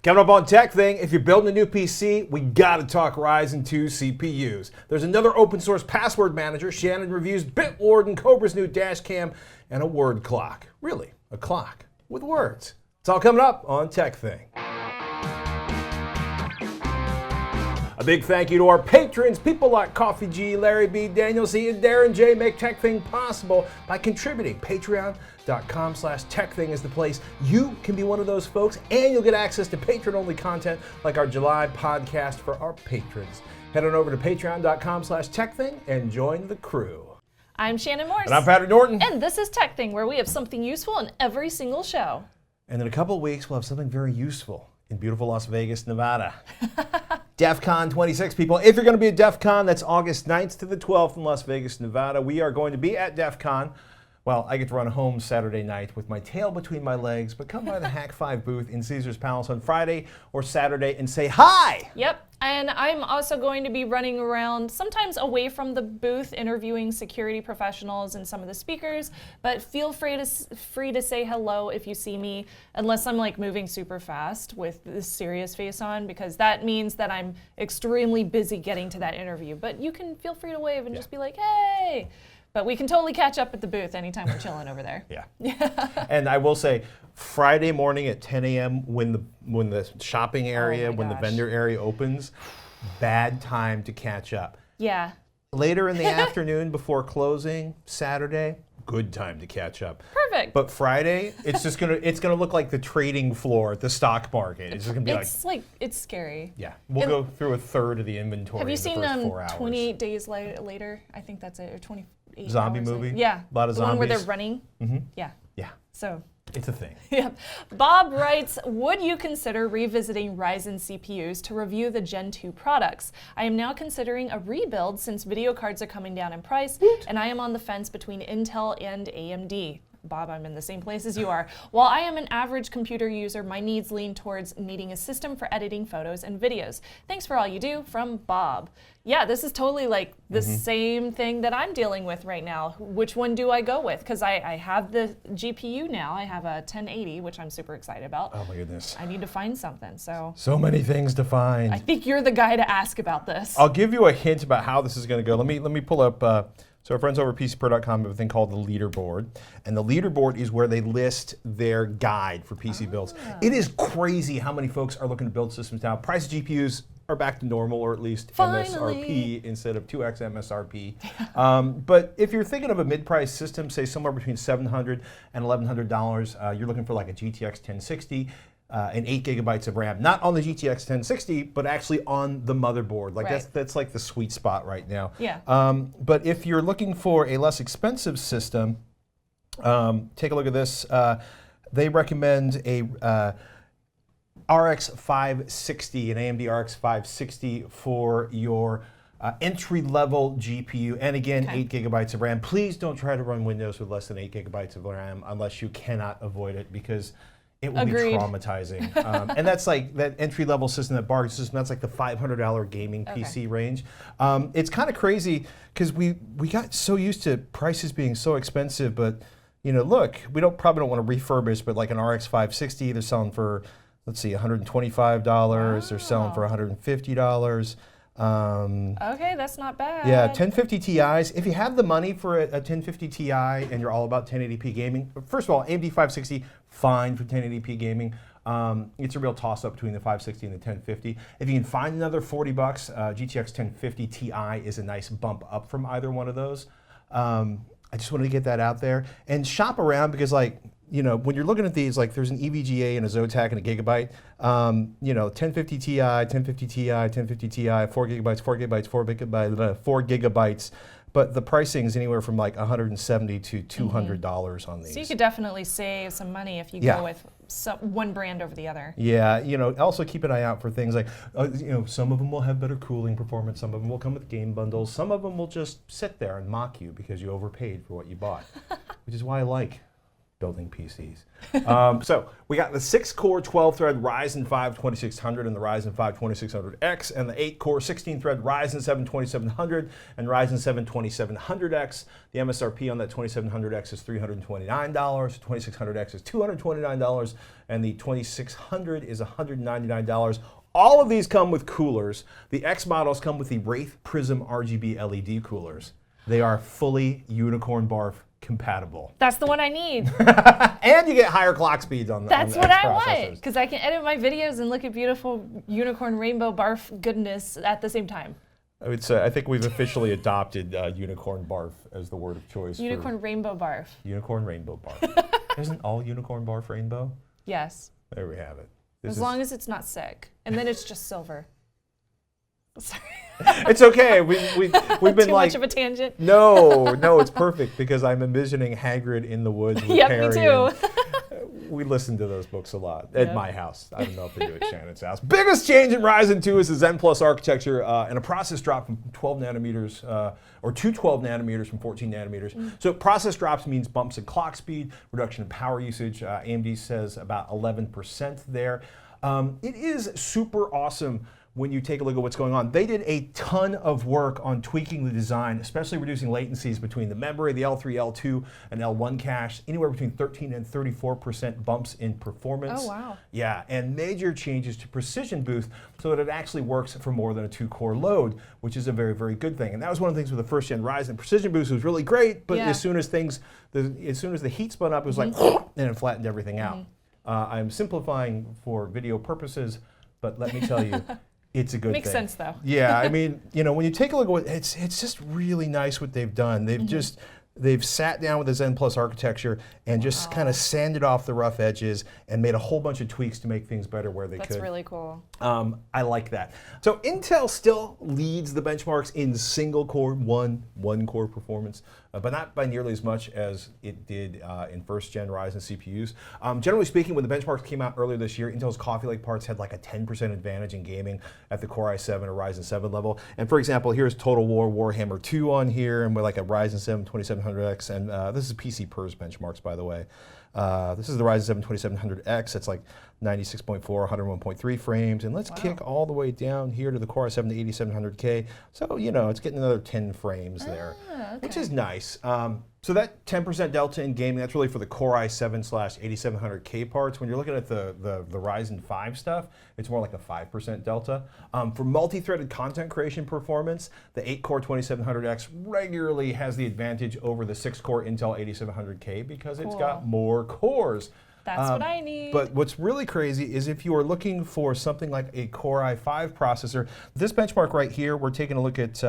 Coming up on TekThing, if you're building a new PC, we gotta talk Ryzen 2 CPUs. There's another open source password manager. Shannon reviews Bitwarden, Cobra's new dash cam, and a word clock. Really, a clock with words. It's all coming up on TekThing. A big thank you to our patrons. People like Coffee G, Larry B, Daniel C, and Darren J make TekThing possible by contributing. Patreon.com/TekThing is the place. You can be one of those folks, and you'll get access to patron-only content like our July podcast for our patrons. Head on over to patreon.com/TekThing and join the crew. I'm Shannon Morse. And I'm Patrick Norton. And this is TekThing, where we have something useful in every single show. And in a couple of weeks, we'll have something very useful in beautiful Las Vegas, Nevada. Defcon 26, people. If you're going to be at Defcon, that's August 9th to the 12th in Las Vegas, Nevada. We are going to be at Defcon. Well, I get to run home Saturday night with my tail between my legs, but come by the Hack 5 booth in Caesars Palace on Friday or Saturday and say hi. Yep, and I'm also going to be running around, sometimes away from the booth, interviewing security professionals and some of the speakers, but feel free to say hello if you see me, unless I'm like moving super fast with this serious face on, because that means that I'm extremely busy getting to that interview. But you can feel free to wave and just be like, hey. But we can totally catch up at the booth anytime we're chilling over there. Yeah. And I will say, Friday morning at 10 a.m. when the shopping area, when the vendor area opens, bad time to catch up. Yeah. Later in the afternoon before closing, Saturday, good time to catch up. Perfect. But Friday, it's gonna look like the trading floor at the stock market. It's just gonna be it's scary. Yeah. We'll go through a third of the inventory. Have you seen 4 hours. 28 Days Later? I think that's it, or 28 Zombie hours movie? Later. Yeah. A lot of the zombies. one where they're running? Mm-hmm. Yeah. Yeah. So. It's a thing. Yeah. Bob writes, would you consider revisiting Ryzen CPUs to review the Gen 2 products? I am now considering a rebuild since video cards are coming down in price, and I am on the fence between Intel and AMD. Bob, I'm in the same place as you are. While I am an average computer user, my needs lean towards needing a system for editing photos and videos. Thanks for all you do, from Bob. Yeah, this is totally like the same thing that I'm dealing with right now. Which one do I go with? Because I have the GPU now. I have a 1080, which I'm super excited about. Oh my goodness. I need to find something, so. So many things to find. I think you're the guy to ask about this. I'll give you a hint about how this is going to go. Let me pull up. So our friends over at PCPro.com have a thing called the leaderboard. And the leaderboard is where they list their guide for PC builds. It is crazy how many folks are looking to build systems now. Price of GPUs are back to normal, or at least MSRP instead of 2x MSRP. But if you're thinking of a mid-price system, say somewhere between $700 and $1,100, you're looking for like a GTX 1060. And 8 gigabytes of RAM, not on the GTX 1060, but actually on the motherboard. Like that's like the sweet spot right now. Yeah. But if you're looking for a less expensive system, take a look at this. They recommend a RX 560, an AMD RX 560 for your entry-level GPU, and again, 8 gigabytes of RAM. Please don't try to run Windows with less than 8 gigabytes of RAM unless you cannot avoid it, because it will be traumatizing. And that's like that entry-level system, that bargain system, that's like the $500 gaming PC range. It's kind of crazy because we got so used to prices being so expensive, but you know, look, we probably don't want to refurbish, but like an RX 560, they're selling for, let's see, $125. They're selling for $150. Okay, that's not bad. Yeah, 1050 Ti's. If you have the money for a 1050 Ti and you're all about 1080p gaming, first of all, AMD 560, fine for 1080p gaming. It's a real toss-up between the 560 and the 1050. If you can find another $40, GTX 1050 Ti is a nice bump up from either one of those. I just wanted to get that out there and shop around, because like, you know, when you're looking at these, like there's an EVGA and a Zotac and a Gigabyte, you know, 1050 Ti, 1050 Ti, 1050 Ti, 4 gigabytes, 4 gigabytes, 4 gigabytes, 4 gigabytes. But the pricing is anywhere from like $170 to $200 on these. So you could definitely save some money if you go with one brand over the other. Yeah, you know, also keep an eye out for things like, you know, some of them will have better cooling performance, some of them will come with game bundles, some of them will just sit there and mock you because you overpaid for what you bought, which is why I like building PCs. So we got the 6-core 12-thread Ryzen 5 2600 and the Ryzen 5 2600X, and the 8-core 16-thread Ryzen 7 2700 and Ryzen 7 2700X. The MSRP on that 2700X is $329, 2600X is $229, and the 2600 is $199. All of these come with coolers. The X models come with the Wraith Prism RGB LED coolers. They are fully Unicorn Barf compatible. That's the one I need. And you get higher clock speeds on the That's on the what X I processors. want, because I can edit my videos and look at beautiful unicorn rainbow barf goodness at the same time. I would say I think we've officially adopted Unicorn Barf as the word of choice. Unicorn rainbow barf. Unicorn Rainbow Barf. Isn't all Unicorn Barf rainbow? Yes. There we have it. As long as it's not sick. And then it's just silver. Sorry. It's okay. We've been Too like much of a tangent. no, it's perfect because I'm envisioning Hagrid in the woods with Yep, Harry. me too. We listen to those books a lot at Yep. my house. I don't know if they do at Shannon's house. Biggest change in Ryzen 2 is the Zen Plus architecture and a process drop from 12 nanometers or to 12 nanometers from 14 nanometers. So process drops means bumps in clock speed, reduction in power usage. AMD says about 11% there. It is super awesome when you take a look at what's going on. They did a ton of work on tweaking the design, especially reducing latencies between the memory, the L3, L2, and L1 cache, anywhere between 13 and 34% bumps in performance. Oh, wow. Yeah, and major changes to precision boost so that it actually works for more than a 2-core load, which is a very, very good thing. And that was one of the things with the first gen Ryzen. Precision boost was really great, but Yeah. as soon as the heat spun up, it was like, and it flattened everything out. I'm simplifying for video purposes, but let me tell you, it's a good Makes thing. sense, though. Yeah, I mean, when you take a look at what it's just really nice what they've done. They've sat down with the Zen Plus architecture and just kind of sanded off the rough edges and made a whole bunch of tweaks to make things better where they could. That's really cool. I like that. So Intel still leads the benchmarks in single core, one core performance, but not by nearly as much as it did in first gen Ryzen CPUs. Generally speaking, when the benchmarks came out earlier this year, Intel's Coffee Lake parts had like a 10% advantage in gaming at the Core i7 or Ryzen 7 level. And for example, here's Total War Warhammer 2 on here, and with like a Ryzen 7 2700X, and this is PC PERS benchmarks, by the way. This is the Ryzen 7 2700X. It's like 96.4, 101.3 frames. And let's kick all the way down here to the Core i7 to 8700K. So, it's getting another 10 frames there, which is nice. So that 10% delta in gaming, that's really for the Core i7/8700K parts. When you're looking at the Ryzen 5 stuff, it's more like a 5% delta. For multi-threaded content creation performance, the 8-core 2700X regularly has the advantage over the 6-core Intel 8700K because it's got more cores. That's what I need. But what's really crazy is if you are looking for something like a Core i5 processor, this benchmark right here, we're taking a look at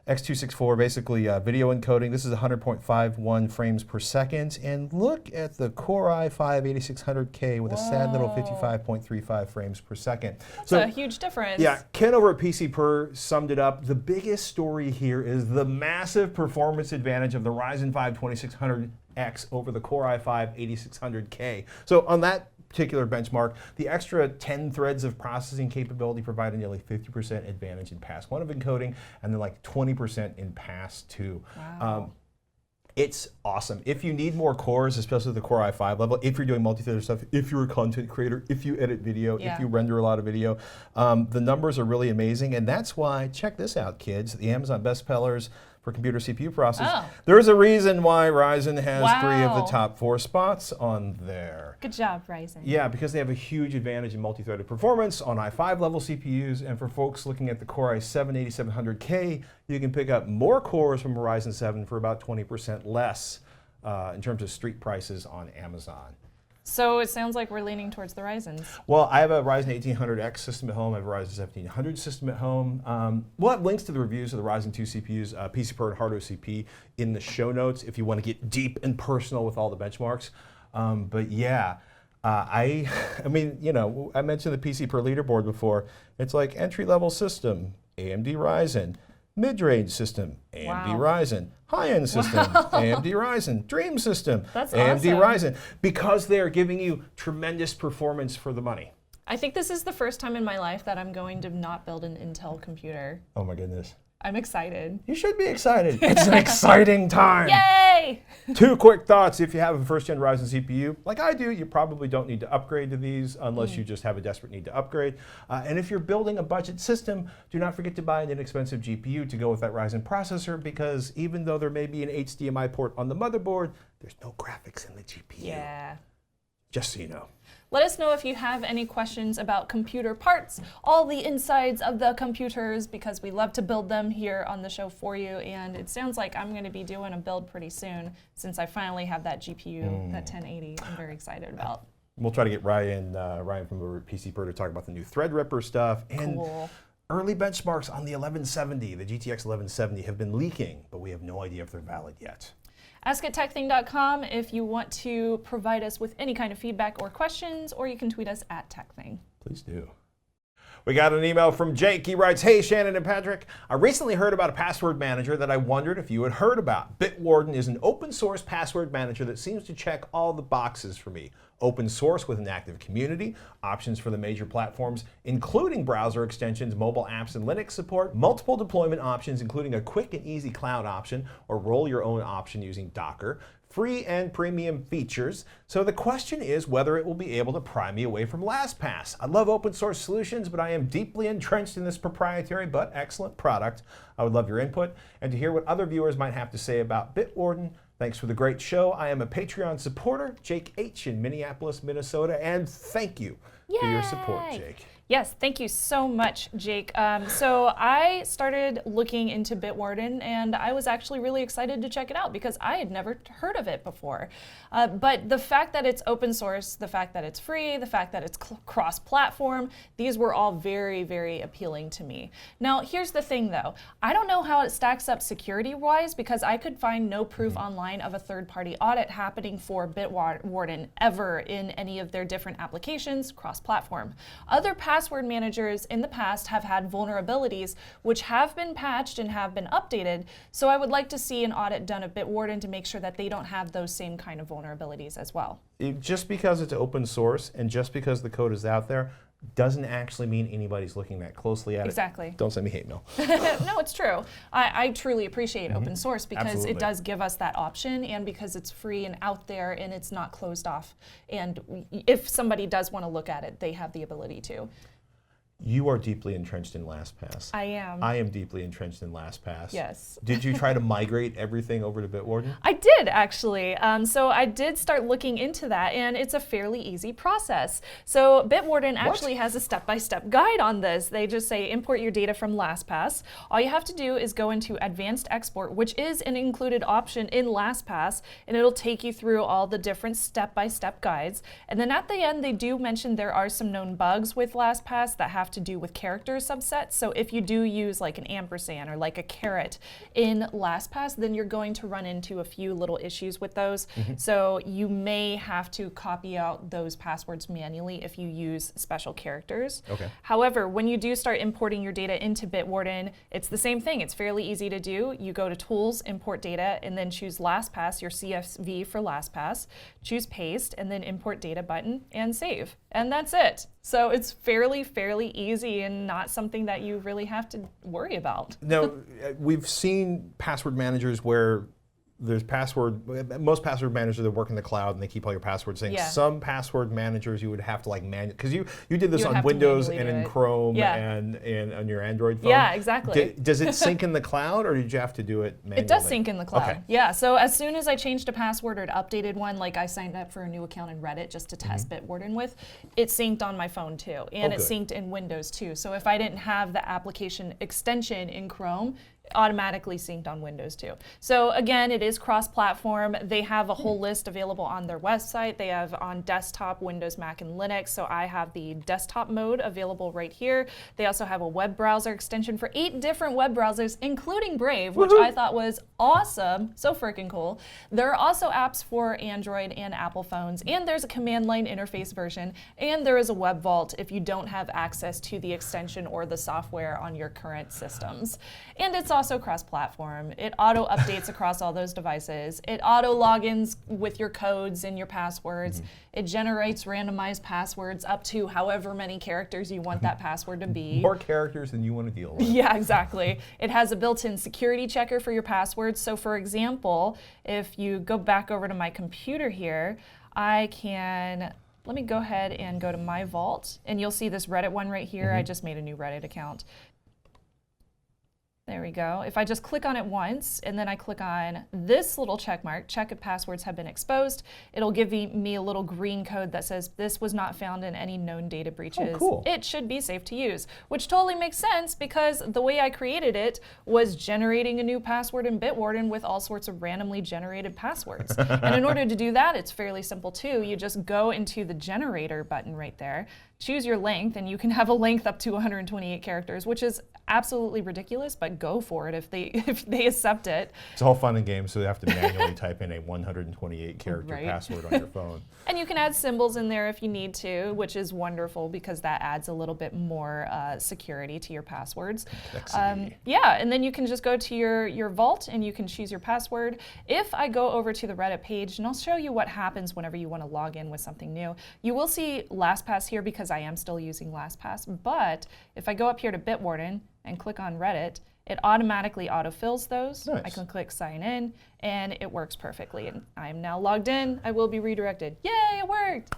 X264, basically video encoding. This is 100.51 frames per second. And look at the Core i5 8600K with a sad little 55.35 frames per second. That's a huge difference. Yeah, Ken over at PC Per summed it up. The biggest story here is the massive performance advantage of the Ryzen 5 2600X over the Core i5 8600K. So on that particular benchmark, the extra 10 threads of processing capability provided nearly 50% advantage in pass 1 of encoding, and then like 20% in pass 2. Wow. It's awesome. If you need more cores, especially the Core i5 level, if you're doing multi-threaded stuff, if you're a content creator, if you edit video, if you render a lot of video, the numbers are really amazing. And that's why, check this out, kids, the Amazon best sellers for computer CPU processors. There's a reason why Ryzen has 3 of the top 4 spots on there. Good job, Ryzen. Yeah, because they have a huge advantage in multi-threaded performance on i5 level CPUs, and for folks looking at the Core i7 8700K, you can pick up more cores from Ryzen 7 for about 20% less in terms of street prices on Amazon. So it sounds like we're leaning towards the Ryzens. Well, I have a Ryzen 1800X system at home. I have a Ryzen 1700 system at home. We'll have links to the reviews of the Ryzen 2 CPUs, PC Per and HardOCP in the show notes if you want to get deep and personal with all the benchmarks. But yeah, I mean, I mentioned the PC Per leaderboard before. It's like entry-level system, AMD Ryzen. Mid-range system, AMD Ryzen. High-end system, AMD Ryzen. Dream system, That's AMD awesome. Ryzen. Because they're giving you tremendous performance for the money. I think this is the first time in my life that I'm going to not build an Intel computer. Oh my goodness. I'm excited. You should be excited. It's an exciting time. Yay! 2 quick thoughts. If you have a first-gen Ryzen CPU, like I do, you probably don't need to upgrade to these unless you just have a desperate need to upgrade. And if you're building a budget system, do not forget to buy an inexpensive GPU to go with that Ryzen processor, because even though there may be an HDMI port on the motherboard, there's no graphics in the GPU. Yeah. Just so you know. Let us know if you have any questions about computer parts, all the insides of the computers, because we love to build them here on the show for you. And it sounds like I'm going to be doing a build pretty soon, since I finally have that GPU, that 1080 I'm very excited about. We'll try to get Ryan from PC Per to talk about the new Threadripper stuff. And Cool. early benchmarks on the 1170, the GTX 1170, have been leaking, but we have no idea if they're valid yet. Ask at TekThing.com if you want to provide us with any kind of feedback or questions, or you can tweet us at TekThing. Please do. We got an email from Jake. He writes, "Hey, Shannon and Patrick. I recently heard about a password manager that I wondered if you had heard about. Bitwarden is an open source password manager that seems to check all the boxes for me. Open source with an active community, options for the major platforms, including browser extensions, mobile apps, and Linux support, multiple deployment options, including a quick and easy cloud option, or roll your own option using Docker, free and premium features. So the question is whether it will be able to pry me away from LastPass. I love open source solutions, but I am deeply entrenched in this proprietary but excellent product. I would love your input and to hear what other viewers might have to say about Bitwarden. Thanks for the great show. I am a Patreon supporter, Jake H. in Minneapolis, Minnesota, and thank you for your support, Jake." Yes, thank you so much, Jake. So I started looking into Bitwarden, and I was actually really excited to check it out because I had never heard of it before. But the fact that it's open source, the fact that it's free, the fact that it's cross-platform, these were all very, very appealing to me. Now, here's the thing, though. I don't know how it stacks up security-wise because I could find no proof online of a third-party audit happening for Bitwarden ever in any of their different applications, cross-platform. Other password managers in the past have had vulnerabilities which have been patched and have been updated, so I would like to see an audit done of Bitwarden to make sure that they don't have those same kind of vulnerabilities as well. Just because it's open source and just because the code is out there doesn't actually mean anybody's looking that closely at it. Exactly. Don't send me hate mail. No, it's true. I truly appreciate open source because Absolutely. it does give us that option, and because it's free and out there and it's not closed off. And if somebody does want to look at it, they have the ability to. You are deeply entrenched in LastPass. I am. I am deeply entrenched in LastPass. Yes. Did you try to migrate everything over to Bitwarden? I did, actually. So I did start looking into that, and it's a fairly easy process. So Bitwarden actually has a step-by-step guide on this. They just say import your data from LastPass. All you have to do is go into Advanced Export, which is an included option in LastPass, and it'll take you through all the different step-by-step guides. And then at the end, they do mention there are some known bugs with LastPass that have to do with character subsets. So if you do use like an ampersand or like a caret in LastPass, then you're going to run into a few little issues with those. So you may have to copy out those passwords manually if you use special characters. Okay. However, when you do start importing your data into Bitwarden, it's the same thing. It's fairly easy to do. You go to Tools, Import Data, and then choose LastPass, your CSV for LastPass, choose Paste, and then Import Data button, and save. And that's it. So it's fairly easy and not something that you really have to worry about. Now, we've seen password managers where there's most password managers that work in the cloud and they keep all your password things. Yeah. Some password managers you would have to like because you did this You would on have to Windows manually and in do it. Chrome Yeah. and on your Android phone. Yeah, exactly. Does it sync in the cloud or did you have to do it manually? It does sync in the cloud. Okay. Yeah, so as soon as I changed a password or updated one, like I signed up for a new account in Reddit just to test Bitwarden with, it synced on my phone too. And it good. synced in Windows too. So if I didn't have the application extension in Chrome, automatically synced on Windows too. So again, it is cross-platform. They have a whole list available on their website. They have on desktop, Windows, Mac, and Linux. So I have the desktop mode available right here. They also have a web browser extension for 8 different web browsers, including Brave, which I thought was awesome. So freaking cool. There are also apps for Android and Apple phones, and there's a command line interface version, and there is a web vault if you don't have access to the extension or the software on your current systems. And it's also cross-platform. It auto-updates across all those devices. It auto-logins with your codes and your passwords. It generates randomized passwords up to however many characters you want that password to be. More characters than you want to deal with. Yeah, exactly. It has a built-in security checker for your passwords. So for example, if you go back over to my computer here, I can, let me go ahead and go to my vault, and you'll see this Reddit one right here. I just made a new Reddit account. There we go. If I just click on it once, and then I click on this little check mark, check if passwords have been exposed, it'll give me a little green code that says this was not found in any known data breaches. Oh, cool. It should be safe to use, which totally makes sense because the way I created it was generating a new password in Bitwarden with all sorts of randomly generated passwords. And in order to do that, it's fairly simple too. You just go into the generator button right there, choose your length, and you can have a length up to 128 characters, which is absolutely ridiculous, but go for it if they accept it. It's all fun and games, so you have to manually type in a 128 character password on your phone. And you can add symbols in there if you need to, which is wonderful because that adds a little bit more security to your passwords. Yeah, and then you can just go to your vault and you can choose your password. If I go over to the Reddit page, and I'll show you what happens whenever you want to log in with something new, you will see LastPass here because I am still using LastPass, but if I go up here to Bitwarden and click on Reddit, it automatically autofills those. Nice. I can click sign in and it works perfectly. And I'm now logged in. I will be redirected. Yay, it worked.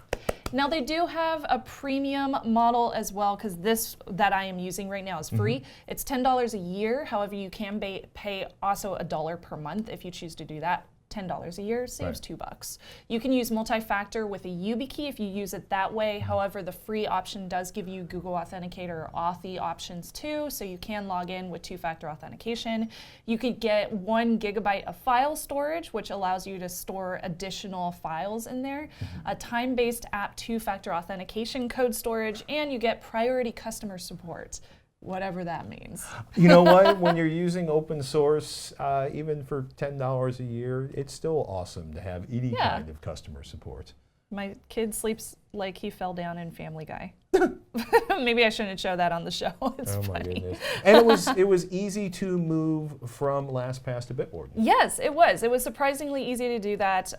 Now they do have a premium model as well because this that I am using right now is free. It's $10 a year. However, you can pay also $1 per month if you choose to do that. $10 a year saves $2. You can use multi-factor with a YubiKey if you use it that way. However, the free option does give you Google Authenticator or Authy options too, so you can log in with two-factor authentication. You could get 1 GB of file storage, which allows you to store additional files in there, a time-based app two-factor authentication code storage, and you get priority customer support. Whatever that means. You know what? When you're using open source, even for $10 a year, it's still awesome to have any kind of customer support. My kid sleeps like he fell down in Family Guy. Maybe I shouldn't show that on the show. It's funny. My goodness. And it was easy to move from LastPass to Bitwarden. Yes, it was. It was surprisingly easy to do that.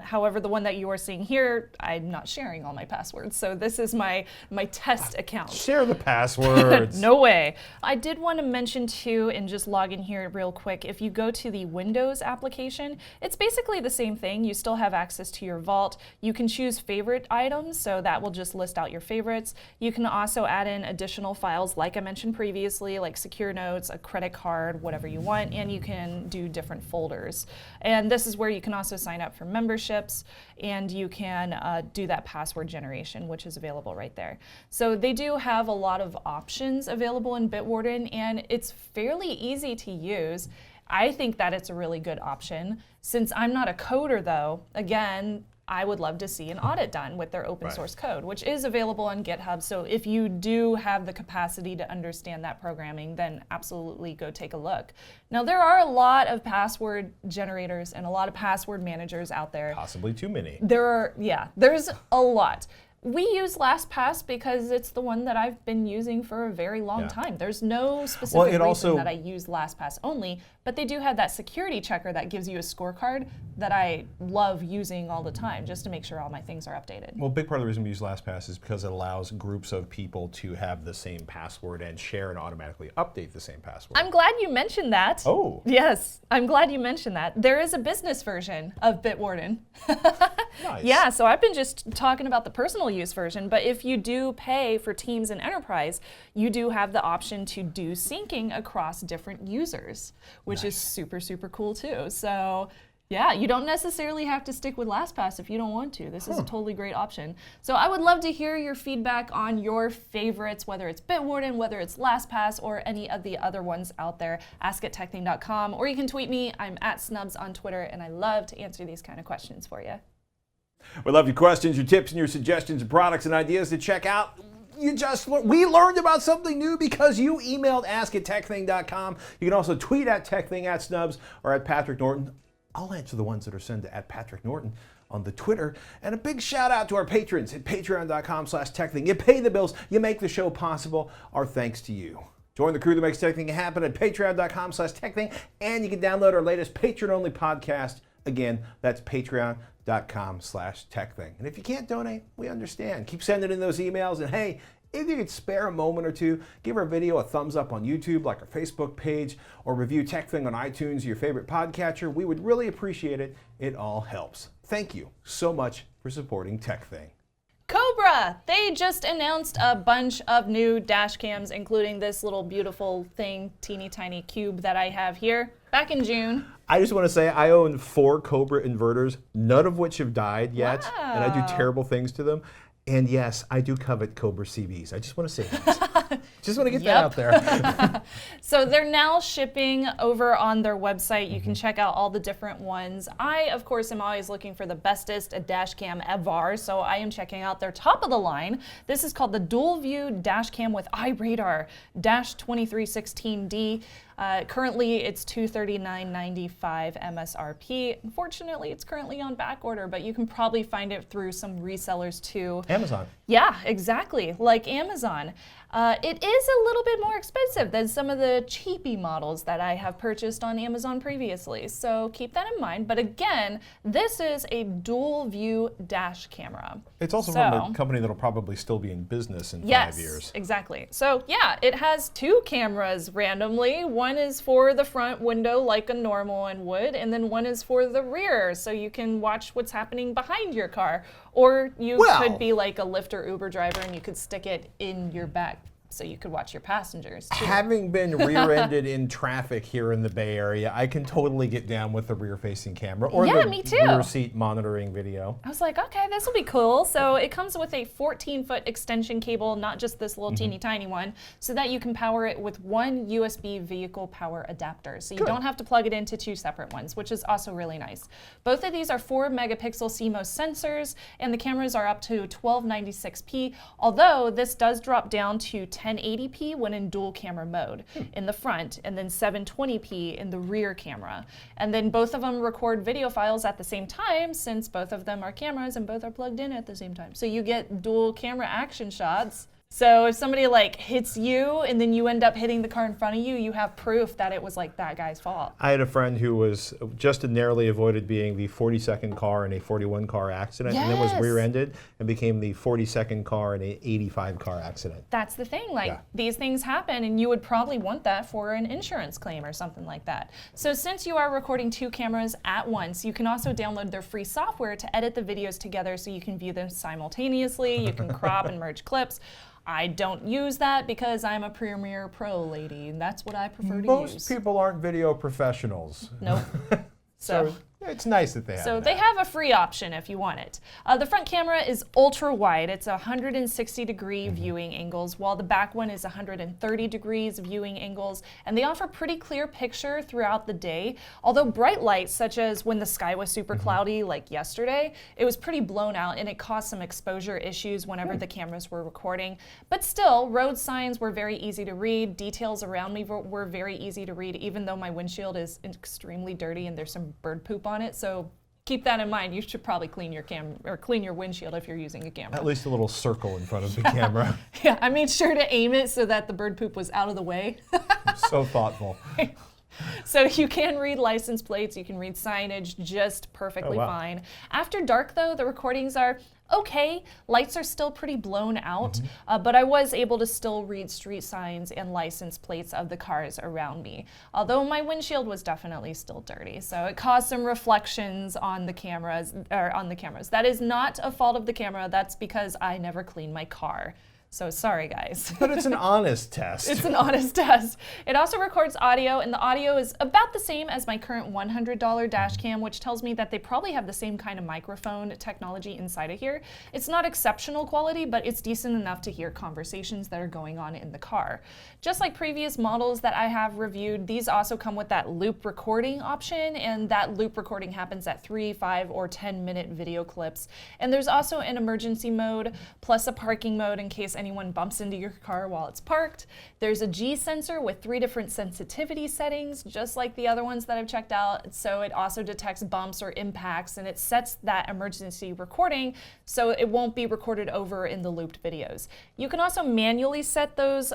However, the one that you are seeing here, I'm not sharing all my passwords. So this is my test account. Share the passwords. No way. I did want to mention too, and just log in here real quick, if you go to the Windows application, it's basically the same thing. You still have access to your vault. You can choose favorite items, so that will just list out your favorites. You can also add in additional files, like I mentioned previously, like secure notes, a credit card, whatever you want, and you can do different folders. And this is where you can also sign up for memberships, and you can do that password generation, which is available right there. So they do have a lot of options available in Bitwarden, and it's fairly easy to use. I think that it's a really good option. Since I'm not a coder though, again, I would love to see an audit done with their open source code, which is available on GitHub. So if you do have the capacity to understand that programming, then absolutely go take a look. Now there are a lot of password generators and a lot of password managers out there. Possibly too many. There's a lot. We use LastPass because it's the one that I've been using for a very long time. There's no specific reason that I use LastPass only, but they do have that security checker that gives you a scorecard that I love using all the time just to make sure all my things are updated. Well, a big part of the reason we use LastPass is because it allows groups of people to have the same password and share and automatically update the same password. I'm glad you mentioned that. Oh. Yes, I'm glad you mentioned that. There is a business version of Bitwarden. Nice. Yeah, so I've been just talking about the personal use version, but if you do pay for Teams and Enterprise, you do have the option to do syncing across different users, which is super, super cool too. So yeah, you don't necessarily have to stick with LastPass if you don't want to. This is a totally great option. So I would love to hear your feedback on your favorites, whether it's Bitwarden, whether it's LastPass, or any of the other ones out there. Ask at TekThing.com, or you can tweet me. I'm at Snubs on Twitter, and I love to answer these kind of questions for you. We love your questions, your tips, and your suggestions, products, and ideas to check out. We learned about something new because you emailed ask@TekThing.com. You can also tweet at TekThing, at Snubs, or at Patrick Norton. I'll answer the ones that are sent to at Patrick Norton on the Twitter. And a big shout out to our patrons at patreon.com/TekThing. You pay the bills, you make the show possible. Our thanks to you. Join the crew that makes TekThing happen at patreon.com/TekThing, and you can download our latest Patreon-only podcast. Again, that's patreon.com/TekThing. And if you can't donate, we understand. Keep sending in those emails, and hey, if you could spare a moment or two, give our video a thumbs up on YouTube, like our Facebook page, or review TekThing on iTunes or your favorite podcatcher. We would really appreciate it. It all helps. Thank you so much for supporting TekThing. Cobra! They just announced a bunch of new dash cams, including this little beautiful thing, teeny tiny cube that I have here, back in June. I just want to say I own 4 Cobra inverters, none of which have died yet, and I do terrible things to them. And yes, I do covet Cobra CBs. I just want to say that. Just want to get that out there. So they're now shipping over on their website. You can check out all the different ones. I, of course, am always looking for the bestest dash cam ever, so I am checking out their top of the line. This is called the Dual View Dash Cam with iRadar -2316D. Currently, it's $239.95 MSRP. Unfortunately, it's currently on back order, but you can probably find it through some resellers too. Amazon. Yeah, exactly, like Amazon. It is a little bit more expensive than some of the cheapy models that I have purchased on Amazon previously, so keep that in mind. But again, this is a dual view dash camera. It's also from a company that'll probably still be in business in 5 years. Yes, exactly. So yeah, it has 2 cameras randomly. One is for the front window like a normal one would, and then one is for the rear, so you can watch what's happening behind your car. Or you could be like a Lyft or Uber driver and you could stick it in your back so you could watch your passengers too. Having been rear-ended in traffic here in the Bay Area, I can totally get down with the rear-facing camera or the me too. rear seat monitoring video. I was like, okay, this will be cool. So it comes with a 14-foot extension cable, not just this little teeny tiny one, so that you can power it with one USB vehicle power adapter. So you don't have to plug it into 2 separate ones, which is also really nice. Both of these are 4-megapixel CMOS sensors, and the cameras are up to 1296p, although this does drop down to 1080p when in dual camera mode in the front, and then 720p in the rear camera. And then both of them record video files at the same time, since both of them are cameras and both are plugged in at the same time. So you get dual camera action shots. So if somebody like hits you and then you end up hitting the car in front of you, you have proof that it was like that guy's fault. I had a friend who was just narrowly avoided being the 42nd car in a 41 car accident, and then was rear-ended and became the 42nd car in an 85 car accident. That's the thing, like these things happen and you would probably want that for an insurance claim or something like that. So since you are recording 2 cameras at once, you can also download their free software to edit the videos together so you can view them simultaneously, you can crop and merge clips. I don't use that because I'm a Premiere Pro lady, and that's what I prefer to use. Most people aren't video professionals. Nope. So it's nice that they have So that. they have a free option if you want it. The front camera is ultra wide. It's 160-degree viewing angles, while the back one is 130 degrees viewing angles, and they offer pretty clear picture throughout the day. Although bright lights, such as when the sky was super cloudy like yesterday, it was pretty blown out and it caused some exposure issues whenever the cameras were recording. But still, road signs were very easy to read. Details around me were very easy to read, even though my windshield is extremely dirty and there's some bird poop on it. So keep that in mind. You should probably clean your clean your windshield if you're using a camera. At least a little circle in front of the camera. Yeah, I made sure to aim it so that the bird poop was out of the way. So thoughtful. So you can read license plates, you can read signage just perfectly fine. After dark though, the recordings are okay. Lights are still pretty blown out, but I was able to still read street signs and license plates of the cars around me. Although my windshield was definitely still dirty, so it caused some reflections on the cameras. That is not a fault of the camera. That's because I never clean my car. So sorry, guys. But it's an honest test. It's an honest test. It also records audio, and the audio is about the same as my current $100 dash cam, which tells me that they probably have the same kind of microphone technology inside of here. It's not exceptional quality, but it's decent enough to hear conversations that are going on in the car. Just like previous models that I have reviewed, these also come with that loop recording option, and that loop recording happens at 3, 5, or 10-minute video clips. And there's also an emergency mode, plus a parking mode in case anyone bumps into your car while it's parked. There's a G sensor with 3 different sensitivity settings, just like the other ones that I've checked out. So it also detects bumps or impacts, and it sets that emergency recording so it won't be recorded over in the looped videos. You can also manually set those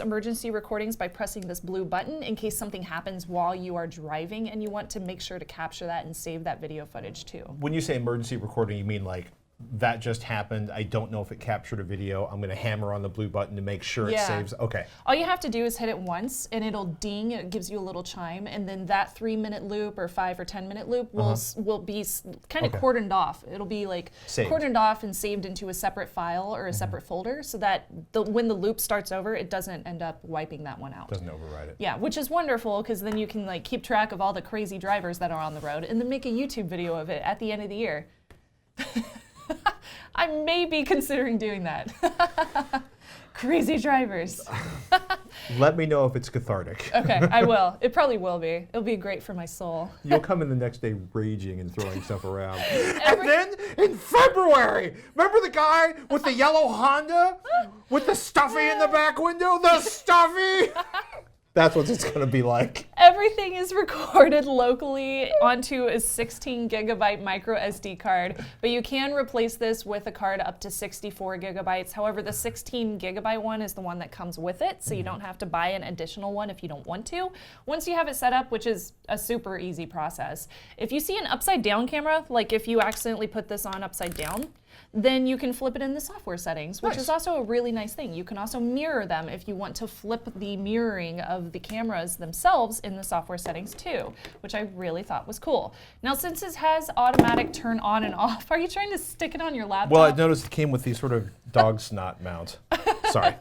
emergency recordings by pressing this blue button in case something happens while you are driving and you want to make sure to capture that and save that video footage too. When you say emergency recording, you mean like that just happened, I don't know if it captured a video, I'm going to hammer on the blue button to make sure it saves? Okay. All you have to do is hit it once and it'll ding, it gives you a little chime, and then that 3-minute loop or 5 or 10-minute loop will be kind of cordoned off. It'll be like cordoned off and saved into a separate file or a separate folder so that when the loop starts over, it doesn't end up wiping that one out. Doesn't override it. Yeah, which is wonderful because then you can like keep track of all the crazy drivers that are on the road and then make a YouTube video of it at the end of the year. I may be considering doing that. Crazy drivers. Let me know if it's cathartic. Okay, I will. It probably will be. It'll be great for my soul. You'll come in the next day raging and throwing stuff around. And then in February, remember the guy with the yellow Honda with the stuffy in the back window? The stuffy! That's what it's going to be like. Everything is recorded locally onto a 16 gigabyte micro SD card, but you can replace this with a card up to 64 gigabytes. However, the 16 gigabyte one is the one that comes with it, so you don't have to buy an additional one if you don't want to. Once you have it set up, which is a super easy process, if you see an upside down camera, like if you accidentally put this on upside down, then you can flip it in the software settings, which is also a really nice thing. You can also mirror them if you want to flip the mirroring of the cameras themselves in the software settings too, which I really thought was cool. Now, since it has automatic turn on and off, are you trying to stick it on your laptop? Well, I noticed it came with these sort of dog snot mount. Sorry.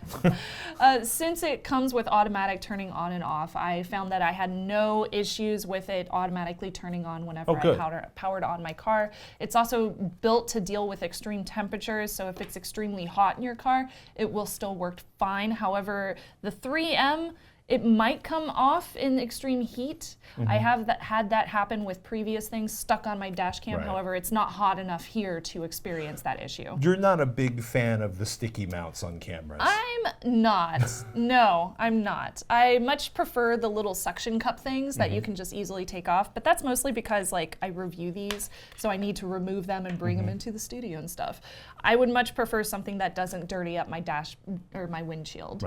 Since it comes with automatic turning on and off, I found that I had no issues with it automatically turning on whenever I powered on my car. It's also built to deal with extreme temperatures, so if it's extremely hot in your car, it will still work fine. However, the 3M, it might come off in extreme heat. I have had that happen with previous things stuck on my dash cam. However, it's not hot enough here to experience that issue. You're not a big fan of the sticky mounts on cameras. I'm not. No, I'm not. I much prefer the little suction cup things that you can just easily take off, but that's mostly because like I review these, so I need to remove them and bring them into the studio and stuff. I would much prefer something that doesn't dirty up my dash or my windshield.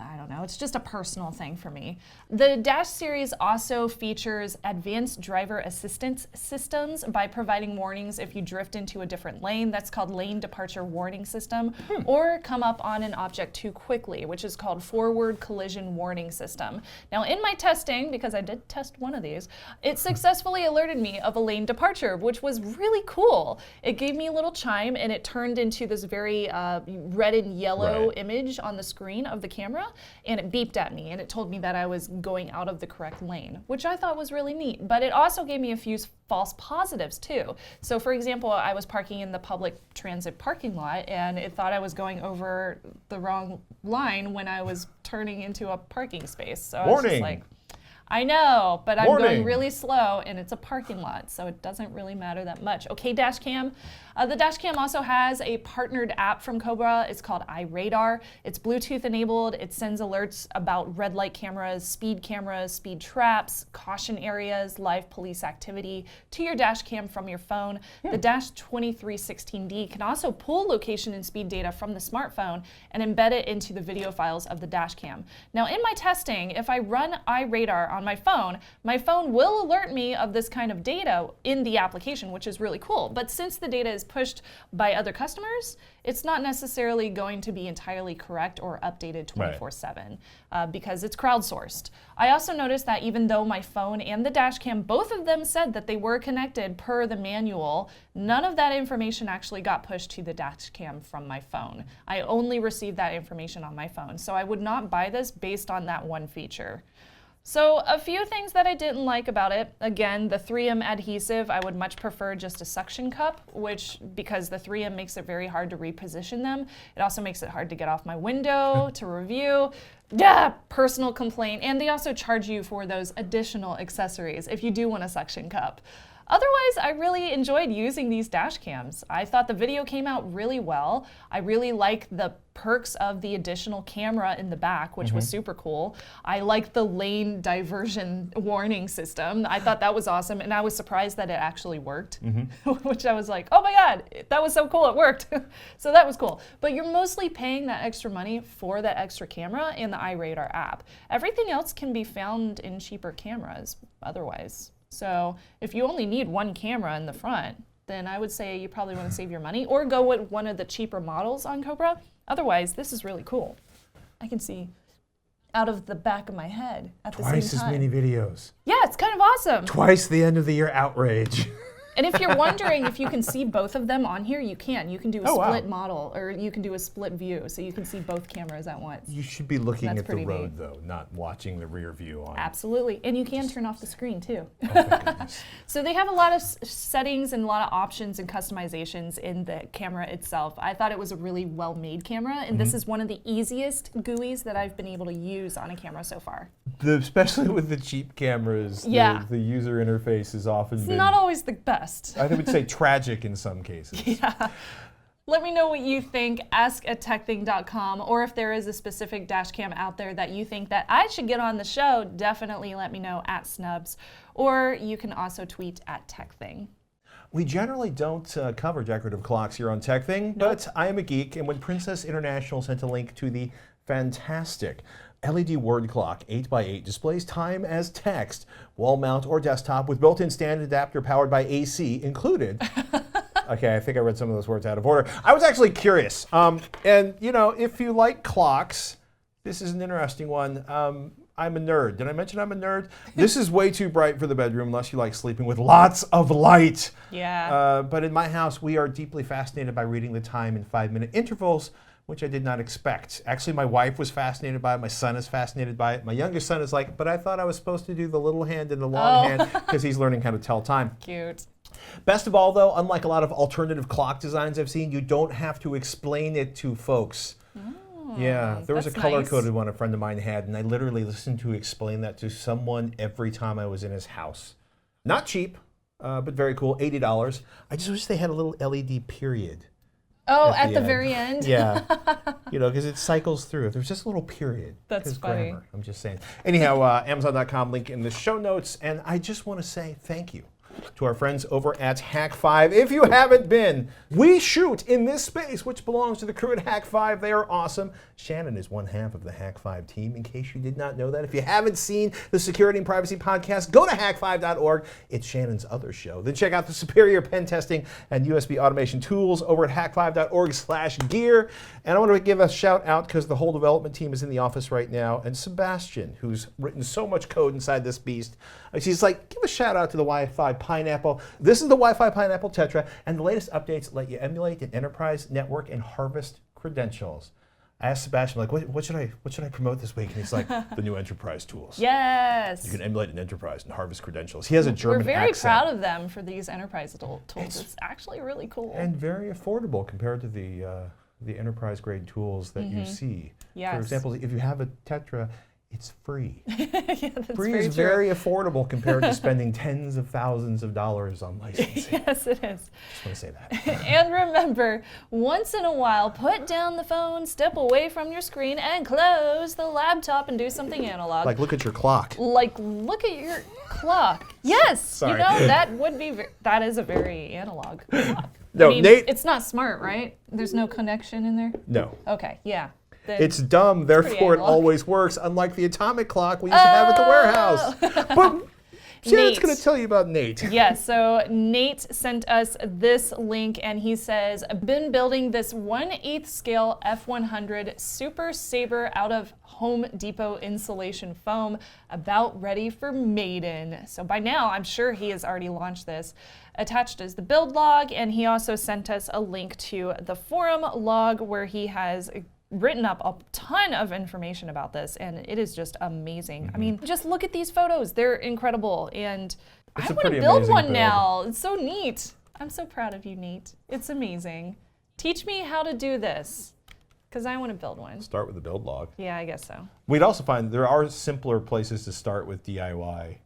I don't know, it's just a personal thing for me. The Dash series also features advanced driver assistance systems by providing warnings if you drift into a different lane. That's called lane departure warning system, or come up on an object too quickly, which is called forward collision warning system. Now in my testing, because I did test one of these, it successfully alerted me of a lane departure, which was really cool. It gave me a little chime and it turned into this very red and yellow image on the screen of the camera. And it beeped at me and it told me that I was going out of the correct lane, which I thought was really neat. But it also gave me a few false positives too. So for example, I was parking in the public transit parking lot and it thought I was going over the wrong line when I was turning into a parking space. So I was just like, I know, but I'm going really slow and it's a parking lot, so it doesn't really matter that much. Okay, Dashcam. The Dashcam also has a partnered app from Cobra. It's called iRadar. It's Bluetooth enabled. It sends alerts about red light cameras, speed traps, caution areas, live police activity to your Dashcam from your phone. The Dash 2316D can also pull location and speed data from the smartphone and embed it into the video files of the Dashcam. Now in my testing, if I run iRadar on my phone will alert me of this kind of data in the application, which is really cool. But since the data is pushed by other customers, it's not necessarily going to be entirely correct or updated 24/7 because it's crowdsourced. I also noticed that even though my phone and the Dashcam, both of them said that they were connected per the manual, none of that information actually got pushed to the Dashcam from my phone. I only received that information on my phone. So I would not buy this based on that one feature. So a few things that I didn't like about it. Again, the 3M adhesive, I would much prefer just a suction cup, because the 3M makes it very hard to reposition them. It also makes it hard to get off my window to review. Personal complaint. And they also charge you for those additional accessories if you do want a suction cup. Otherwise, I really enjoyed using these dash cams. I thought the video came out really well. I really like the perks of the additional camera in the back, which was super cool. I like the lane diversion warning system. I thought that was awesome, and I was surprised that it actually worked, which I was like, oh my God, that was so cool, it worked. So that was cool. But you're mostly paying that extra money for that extra camera in the iRadar app. Everything else can be found in cheaper cameras otherwise. So if you only need one camera in the front, then I would say you probably want to save your money or go with one of the cheaper models on Cobra. Otherwise, this is really cool. I can see out of the back of my head at the same time. Twice as many videos. Yeah, it's kind of awesome. Twice the end of the year outrage. And if you're wondering if you can see both of them on here, you can. You can do a split model, or you can do a split view, so you can see both cameras at once. You should be looking That's at the pretty road, neat. though, not watching the rear view on. Absolutely, and you can turn off the screen too. Oh, thank goodness. So they have a lot of settings and a lot of options and customizations in the camera itself. I thought it was a really well-made camera, and this is one of the easiest GUIs that I've been able to use on a camera so far. Especially with the cheap cameras, Yeah. the user interface has often It's been, not always the best. I would say, tragic in some cases. Yeah. Let me know what you think. Ask at TekThing.com, or if there is a specific dash cam out there that you think that I should get on the show, definitely let me know at Snubs, or you can also tweet at TekThing. We generally don't cover decorative clocks here on TekThing, but I am a geek, and when Princess International sent a link to the fantastic LED word clock 8x8 displays time as text, wall mount or desktop with built-in stand adapter powered by AC included. Okay, I think I read some of those words out of order. I was actually curious. And, you know, if you like clocks, this is an interesting one. I'm a nerd. Did I mention I'm a nerd? This is way too bright for the bedroom unless you like sleeping with lots of light. Yeah. But in my house, we are deeply fascinated by reading the time in 5-minute intervals, which I did not expect. Actually, my wife was fascinated by it. My son is fascinated by it. My youngest son is like, but I thought I was supposed to do the little hand and the long hand because he's learning how to tell time. Cute. Best of all, though, unlike a lot of alternative clock designs I've seen, you don't have to explain it to folks. Yeah, there was a that's color-coded one a friend of mine had, and I literally listened to explain that to someone every time I was in his house. Not cheap, but very cool, $80. I just wish they had a little LED period. Oh, at the end. very end? Yeah, you know, because it cycles through. If there's just a little period. That's 'cause funny. grammar, I'm just saying. Anyhow, Amazon.com, link in the show notes, and I just want to say thank you to our friends over at Hack5. If you haven't been, we shoot in this space, which belongs to the crew at Hack5. They are awesome. Shannon is one half of the Hack5 team, in case you did not know that. If you haven't seen the Security and Privacy Podcast, go to hack5.org. It's Shannon's other show. Then check out the superior pen testing and USB automation tools over at hack5.org/gear. And I want to give a shout out because the whole development team is in the office right now. And Sebastian, who's written so much code inside this beast, he's like, give a shout out to the Wi-Fi Pineapple. This is the Wi-Fi Pineapple Tetra, and the latest updates let you emulate an enterprise network and harvest credentials. I asked Sebastian, like, what should I promote this week? And he's like, the new enterprise tools. Yes. You can emulate an enterprise and harvest credentials. He has a German We're very accent. proud of them for these enterprise tools. It's actually really cool. And very affordable compared to the enterprise grade tools that you see. Yes. For example, if you have a Tetra, it's free. Yeah, that's Free very is true. very affordable compared to spending tens of thousands of dollars on licensing. Yes, it is. Just want to say that. And remember, once in a while, put down the phone, step away from your screen, and close the laptop and do something analog. Like, look at your clock. Like, look at your clock. Yes, Sorry. you know, that would be, that is a very analog clock. No, I mean, Nate. it's not smart, right? There's no connection in there? No. Okay, yeah. Then It's dumb, therefore it analog. always works, unlike the atomic clock we used to have at the warehouse. But Shannon's Nate. going to tell you about Nate. Yes, so Nate sent us this link and he says, been building this 1/8 scale F100 Super Saber out of Home Depot insulation foam, about ready for maiden. So by now, I'm sure he has already launched this. Attached is the build log, and he also sent us a link to the forum log where he has written up a ton of information about this, and it is just amazing. I mean, just look at these photos. They're incredible, and It's I a want pretty to build amazing one build. now. It's so neat. I'm so proud of you, Nate. It's amazing. Teach me how to do this, because I want to build one. Start with the build log. Yeah, I guess so. We'd also find there are simpler places to start with DIY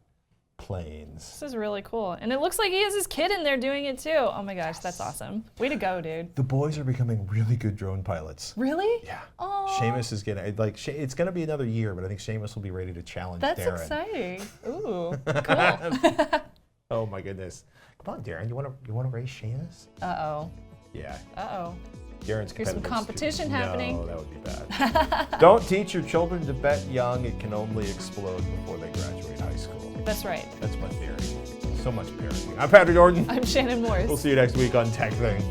planes. This is really cool. And it looks like he has his kid in there doing it too. Oh my gosh, that's awesome. Way to go, dude. The boys are becoming really good drone pilots. Really? Yeah. Oh. Seamus is gonna it's gonna be another year, but I think Seamus will be ready to challenge That's Darren. exciting. Ooh, cool. Oh my goodness! Come on, Darren. You wanna race Seamus? Uh-oh. Yeah. Uh-oh. Darren's Here's some competitive competition student. happening. No, that would be bad. Don't teach your children to bet young. It can only explode before they graduate high school. That's right. That's my theory. So much parenting. I'm Patrick Jordan. I'm Shannon Morris. We'll see you next week on TekThing.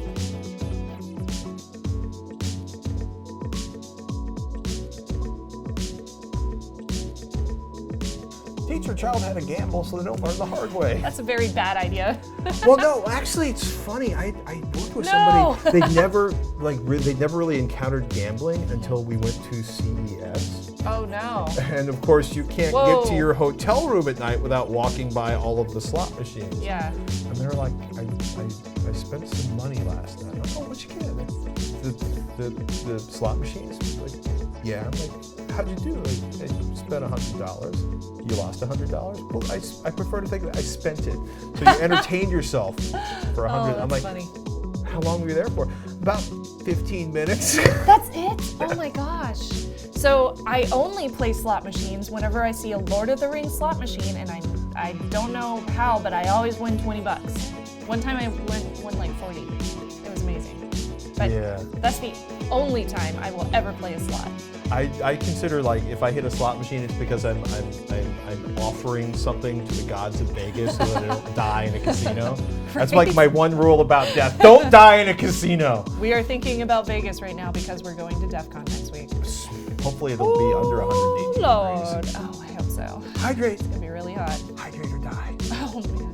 Teach your child how to gamble so they don't learn the hard way. That's a very bad idea. Well, no, actually, it's funny. I worked with No. somebody. They never they never really encountered gambling until we went to CES. Oh no. And of course, you can't Whoa. get to your hotel room at night without walking by all of the slot machines. Yeah. And they're like, I spent some money last night. I'm like, oh, what you get? The slot machines? Like, yeah. I'm like, how'd you do? Like, I spent $100. You lost $100? Well, I prefer to think that I spent it. So you entertained yourself for $100. Oh, I'm that's like, funny. how long were you there for? About 15 minutes. That's it? Oh my gosh. So I only play slot machines whenever I see a Lord of the Rings slot machine, and I don't know how, but I always win 20 bucks. One time I won like 40. It was amazing. But Yeah. that's the only time I will ever play a slot. I consider, like, if I hit a slot machine, it's because I'm offering something to the gods of Vegas so that I don't die in a casino. That's like Right. my one rule about death. Don't die in a casino. We are thinking about Vegas right now because we're going to Defcon next week. Hopefully it'll be under 118 Lord. degrees. Oh, I hope so. Hydrate. It's gonna be really hot. Hydrate or die. Oh man.